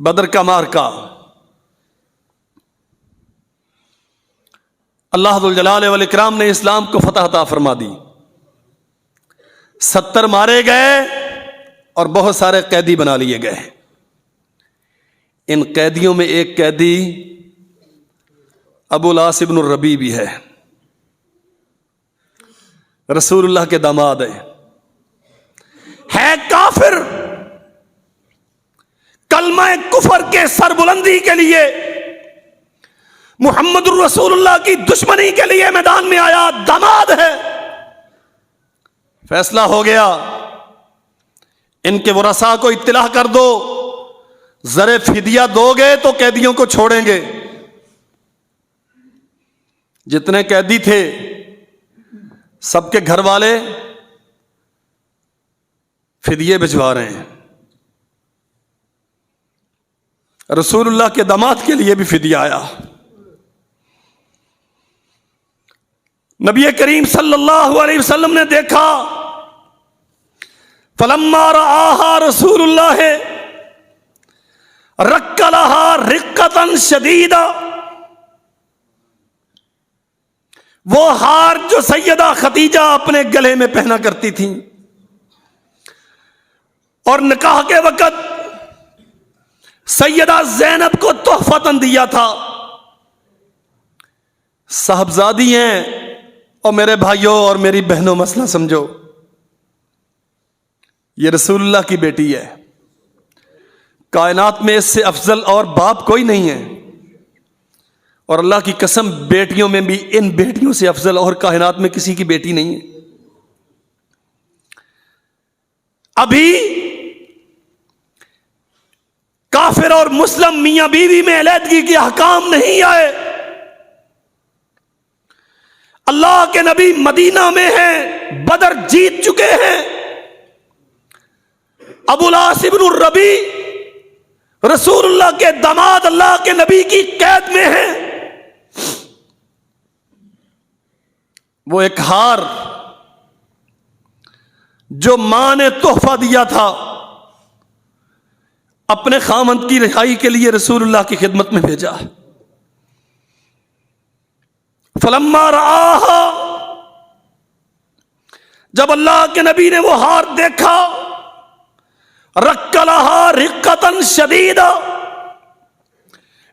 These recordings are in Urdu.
بدر کا معرکہ، اللہ ذو الجلال والاکرام نے اسلام کو فتح عطا فرما دی. 70 مارے گئے اور بہت سارے قیدی بنا لیے گئے. ان قیدیوں میں ایک قیدی ابو العاص ابن الربیع بھی ہے، رسول اللہ کے داماد ہے کافر. کلمہ کفر کے سر بلندی کے لیے، محمد الرسول اللہ کی دشمنی کے لیے میدان میں آیا، داماد ہے. فیصلہ ہو گیا، ان کے ورثاء کو اطلاع کر دو، زر فدیہ دو گے تو قیدیوں کو چھوڑیں گے. جتنے قیدی تھے سب کے گھر والے فدیے بھجوا رہے ہیں. رسول اللہ کے داماد کے لیے بھی فدیہ آیا. نبی کریم صلی اللہ علیہ وسلم نے دیکھا، فلما رآہا رسول اللہ رک لہا رقتا شدیدا، وہ ہار جو سیدہ خدیجہ اپنے گلے میں پہنا کرتی تھیں اور نکاح کے وقت سیدہ زینب کو تحفتاً دیا تھا. صاحبزادی ہیں اور میرے بھائیوں اور میری بہنوں، مسئلہ سمجھو، یہ رسول اللہ کی بیٹی ہے. کائنات میں اس سے افضل اور باپ کوئی نہیں ہے، اور اللہ کی قسم بیٹیوں میں بھی ان بیٹیوں سے افضل اور کائنات میں کسی کی بیٹی نہیں ہے. ابھی کافر اور مسلم میاں بیوی میں علیحدگی کے احکام نہیں آئے. اللہ کے نبی مدینہ میں ہیں، بدر جیت چکے ہیں. ابو العاص ابن الربیع رسول اللہ کے داماد اللہ کے نبی کی قید میں ہیں. وہ ایک ہار جو ماں نے تحفہ دیا تھا اپنے خامند کی رہائی کے لیے رسول اللہ کی خدمت میں بھیجا. فلما رآہا، جب اللہ کے نبی نے وہ ہار دیکھا، رک لہا رقتا شدیدا،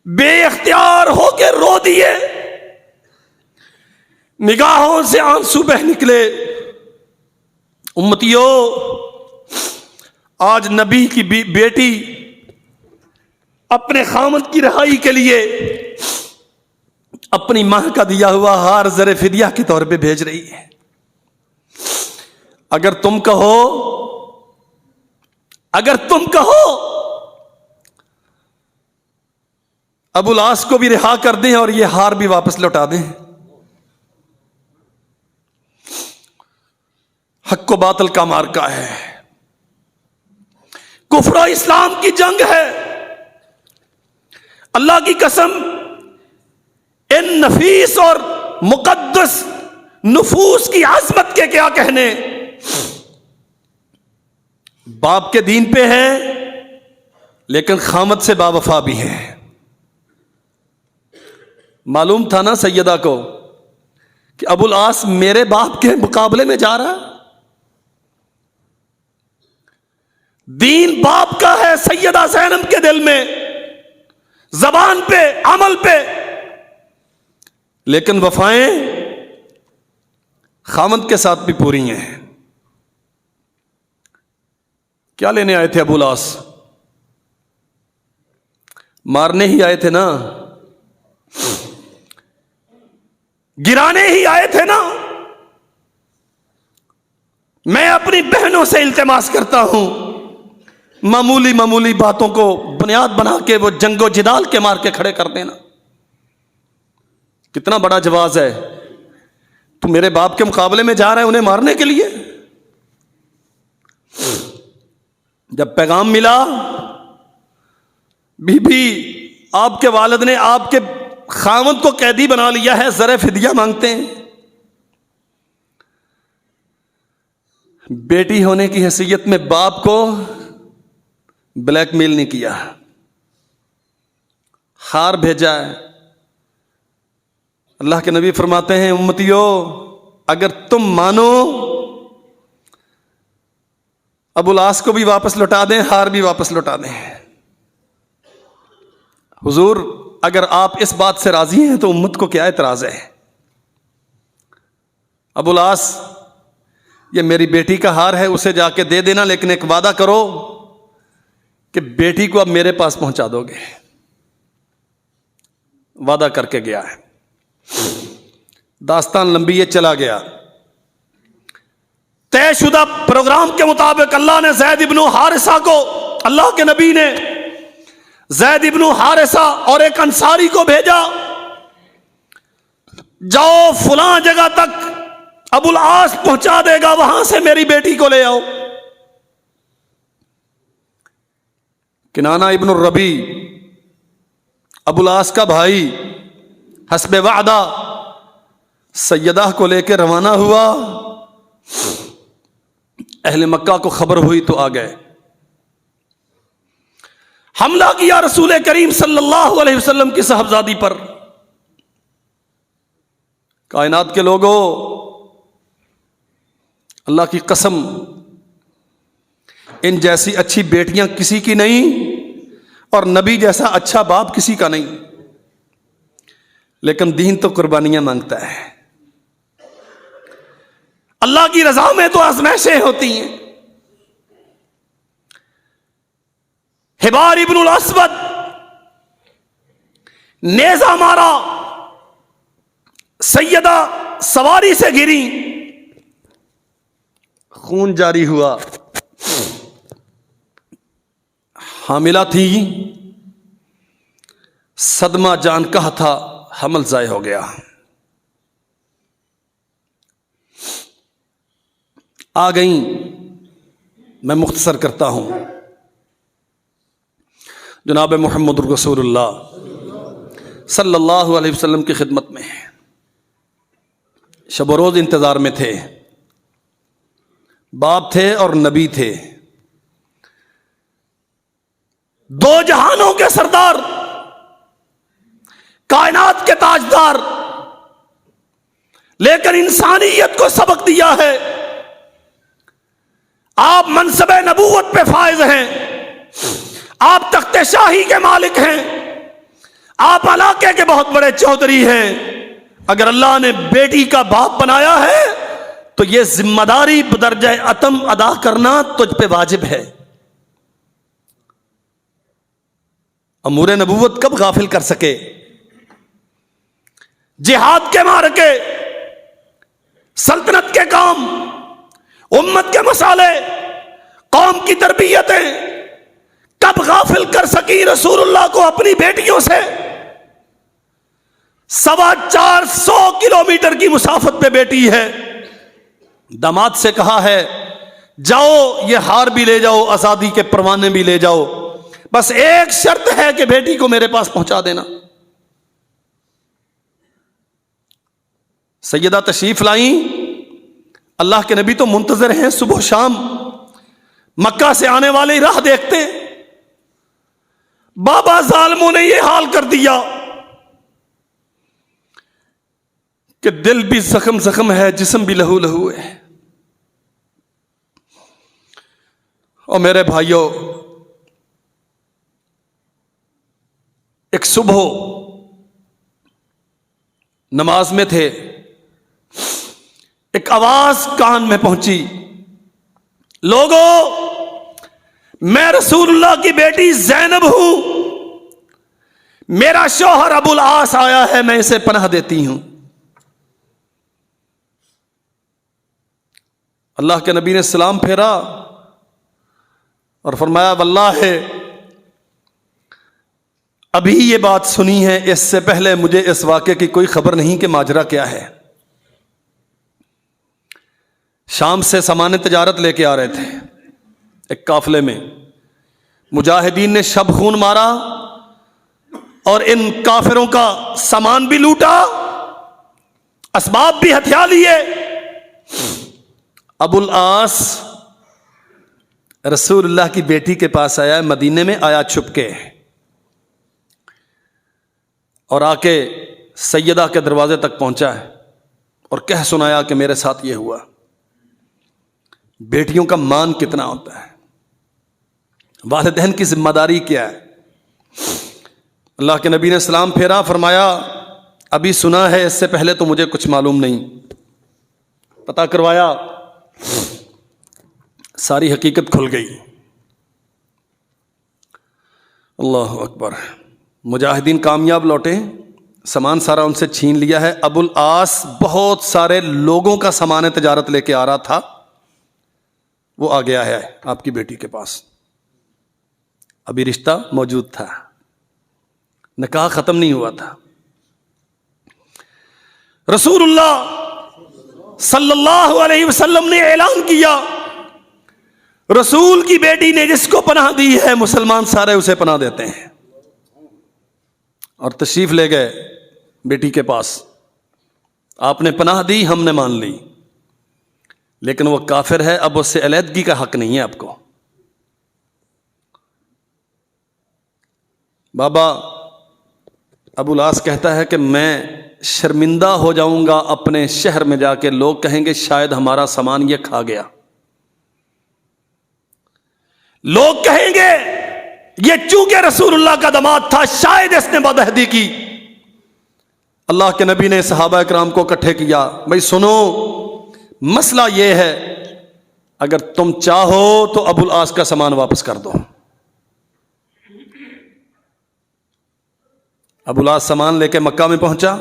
بے اختیار ہو کے رو دیے، نگاہوں سے آنسو بہ نکلے. امتیوں، آج نبی کی بیٹی اپنے خامد کی رہائی کے لیے اپنی ماں کا دیا ہوا ہار زر فدیہ کے طور پہ بھیج رہی ہے. اگر تم کہو ابو العاص کو بھی رہا کر دیں اور یہ ہار بھی واپس لوٹا دیں. حق و باطل کا معرکہ ہے، کفر و اسلام کی جنگ ہے. اللہ کی قسم، ان نفیس اور مقدس نفوس کی عظمت کے کیا کہنے. باپ کے دین پہ ہے لیکن خامد سے باوفا بھی ہے. معلوم تھا نا سیدہ کو کہ ابو العاص میرے باپ کے مقابلے میں جا رہا ہے. دین باپ کا ہے سیدہ زینب کے دل میں، زبان پہ، عمل پہ، لیکن وفائیں خامد کے ساتھ بھی پوری ہیں. کیا لینے آئے تھے ابو العاص؟ مارنے ہی آئے تھے نا، گرانے ہی آئے تھے نا. میں اپنی بہنوں سے التماس کرتا ہوں، معمولی باتوں کو بنیاد بنا کے وہ جنگ و جدال کے مار کے کھڑے کر دینا. کتنا بڑا جواز ہے. تو میرے باپ کے مقابلے میں جا رہے ہیں انہیں مارنے کے لیے. جب پیغام ملا، بی بی آپ کے والد نے آپ کے خاوند کو قیدی بنا لیا ہے، زر فدیہ مانگتے ہیں. بیٹی ہونے کی حیثیت میں باپ کو بلیک میل نہیں کیا. ہار بھیجا ہے. اللہ کے نبی فرماتے ہیں امتیو اگر تم مانو ابو العاص کو بھی واپس لوٹا دیں, ہار بھی واپس لوٹا دیں. حضور اگر آپ اس بات سے راضی ہیں تو امت کو کیا اعتراض ہے؟ ابو العاص یہ میری بیٹی کا ہار ہے, اسے جا کے دے دینا, لیکن ایک وعدہ کرو کہ بیٹی کو اب میرے پاس پہنچا دو گے. وعدہ کر کے گیا ہے. داستان لمبی ہے, چلا گیا. طے شدہ پروگرام کے مطابق اللہ نے زید ابن حارثہ کو, اللہ کے نبی نے زید ابن حارثہ اور ایک انصاری کو بھیجا, جاؤ فلاں جگہ تک ابو العاص پہنچا دے گا, وہاں سے میری بیٹی کو لے آؤ. کنانہ ابن الربی ابو العاص کا بھائی حسب وعدہ سیدہ کو لے کے روانہ ہوا. اہل مکہ کو خبر ہوئی تو آ گئے, حملہ کیا رسول کریم صلی اللہ علیہ وسلم کی صاحبزادی پر. کائنات کے لوگوں, اللہ کی قسم ان جیسی اچھی بیٹیاں کسی کی نہیں اور نبی جیسا اچھا باپ کسی کا نہیں, لیکن دین تو قربانیاں مانگتا ہے. اللہ کی رضا میں تو آزمائشیں ہوتی ہیں. حبار ابن الاسود نیزہ مارا, سیدہ سواری سے گری, خون جاری ہوا. حاملہ تھی, صدمہ جان کا تھا, حمل ضائع ہو گیا. آ گئیں, میں مختصر کرتا ہوں. جناب محمد رسول اللہ صلی اللہ علیہ وسلم کی خدمت میں شب و روز انتظار میں تھے. باپ تھے اور نبی تھے, دو جہانوں کے سردار, کائنات کے تاجدار, لیکن انسانیت کو سبق دیا ہے. آپ منصب نبوت پہ فائز ہیں, آپ تخت شاہی کے مالک ہیں, آپ علاقے کے بہت بڑے چودھری ہیں. اگر اللہ نے بیٹی کا باپ بنایا ہے تو یہ ذمہ داری بدرجہ اتم ادا کرنا تجھ پہ واجب ہے. امور نبوت کب غافل کر سکے؟ جہاد کے مارکے, سلطنت کے کام, امت کے مسالے, قوم کی تربیتیں کب غافل کر سکی رسول اللہ کو اپنی بیٹیوں سے؟ 450 کلومیٹر کی مسافت پہ بیٹی ہے. داماد سے کہا ہے جاؤ یہ ہار بھی لے جاؤ, آزادی کے پروانے بھی لے جاؤ, بس ایک شرط ہے کہ بیٹی کو میرے پاس پہنچا دینا. سیدہ تشریف لائیں. اللہ کے نبی تو منتظر ہیں, صبح شام مکہ سے آنے والے راہ دیکھتے ہیں. بابا ظالموں نے یہ حال کر دیا کہ دل بھی زخم زخم ہے, جسم بھی لہو لہو ہے. اور میرے بھائیوں, ایک صبح نماز میں تھے, ایک آواز کان میں پہنچی, لوگوں میں رسول اللہ کی بیٹی زینب ہوں, میرا شوہر ابو العاص آیا ہے, میں اسے پناہ دیتی ہوں. اللہ کے نبی نے سلام پھیرا اور فرمایا واللہ ابھی یہ بات سنی ہے, اس سے پہلے مجھے اس واقعے کی کوئی خبر نہیں کہ ماجرا کیا ہے. شام سے سامان تجارت لے کے آ رہے تھے ایک قافلے میں, مجاہدین نے شب خون مارا اور ان کافروں کا سامان بھی لوٹا, اسباب بھی ہتھیا لیے. ابو العاص رسول اللہ کی بیٹی کے پاس آیا, مدینے میں آیا چھپ کے. اور آ کے سیدہ کے دروازے تک پہنچا ہے اور کہہ سنایا کہ میرے ساتھ یہ ہوا۔ بیٹیوں کا مان کتنا ہوتا ہے، والدین کی ذمہ داری کیا ہے۔ اللہ کے نبی نے سلام پھیرا، فرمایا ابھی سنا ہے، اس سے پہلے تو مجھے کچھ معلوم نہیں۔ پتہ کروایا، ساری حقیقت کھل گئی۔ اللہ اکبر۔ مجاہدین کامیاب لوٹے، سامان سارا ان سے چھین لیا ہے۔ ابو العاص بہت سارے لوگوں کا سامان تجارت لے کے آ رہا تھا، وہ آ گیا ہے آپ کی بیٹی کے پاس۔ ابھی رشتہ موجود تھا، نکاح ختم نہیں ہوا تھا۔ رسول اللہ صلی اللہ علیہ وسلم نے اعلان کیا، رسول کی بیٹی نے جس کو پناہ دی ہے مسلمان سارے اسے پناہ دیتے ہیں۔ اور تشریف لے گئے بیٹی کے پاس، آپ نے پناہ دی، ہم نے مان لی، لیکن وہ کافر ہے، اب اس سے علیحدگی کا حق نہیں ہے آپ کو۔ بابا ابو العاص کہتا ہے کہ میں شرمندہ ہو جاؤں گا اپنے شہر میں جا کے، لوگ کہیں گے شاید ہمارا سامان یہ کھا گیا، لوگ کہیں گے یہ چونکہ رسول اللہ کا داماد تھا شاید اس نے بدعہدی کی۔ اللہ کے نبی نے صحابہ کرام کو اکٹھے کیا، بھائی سنو، مسئلہ یہ ہے، اگر تم چاہو تو ابو العاص کا سامان واپس کر دو۔ ابو العاص سامان لے کے مکہ میں پہنچا،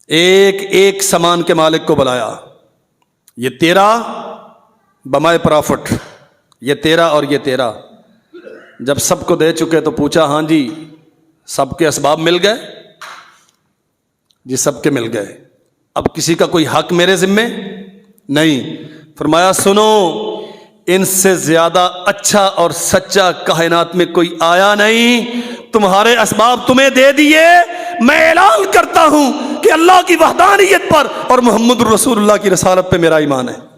ایک ایک سامان کے مالک کو بلایا، یہ تیرا بمائے پرافٹ، یہ تیرا اور یہ تیرا۔ جب سب کو دے چکے تو پوچھا، ہاں جی سب کے اسباب مل گئے؟ جی سب کے مل گئے، اب کسی کا کوئی حق میرے ذمے نہیں۔ فرمایا سنو، ان سے زیادہ اچھا اور سچا کائنات میں کوئی آیا نہیں، تمہارے اسباب تمہیں دے دیے، میں اعلان کرتا ہوں کہ اللہ کی وحدانیت پر اور محمد رسول اللہ کی رسالت پہ میرا ایمان ہے۔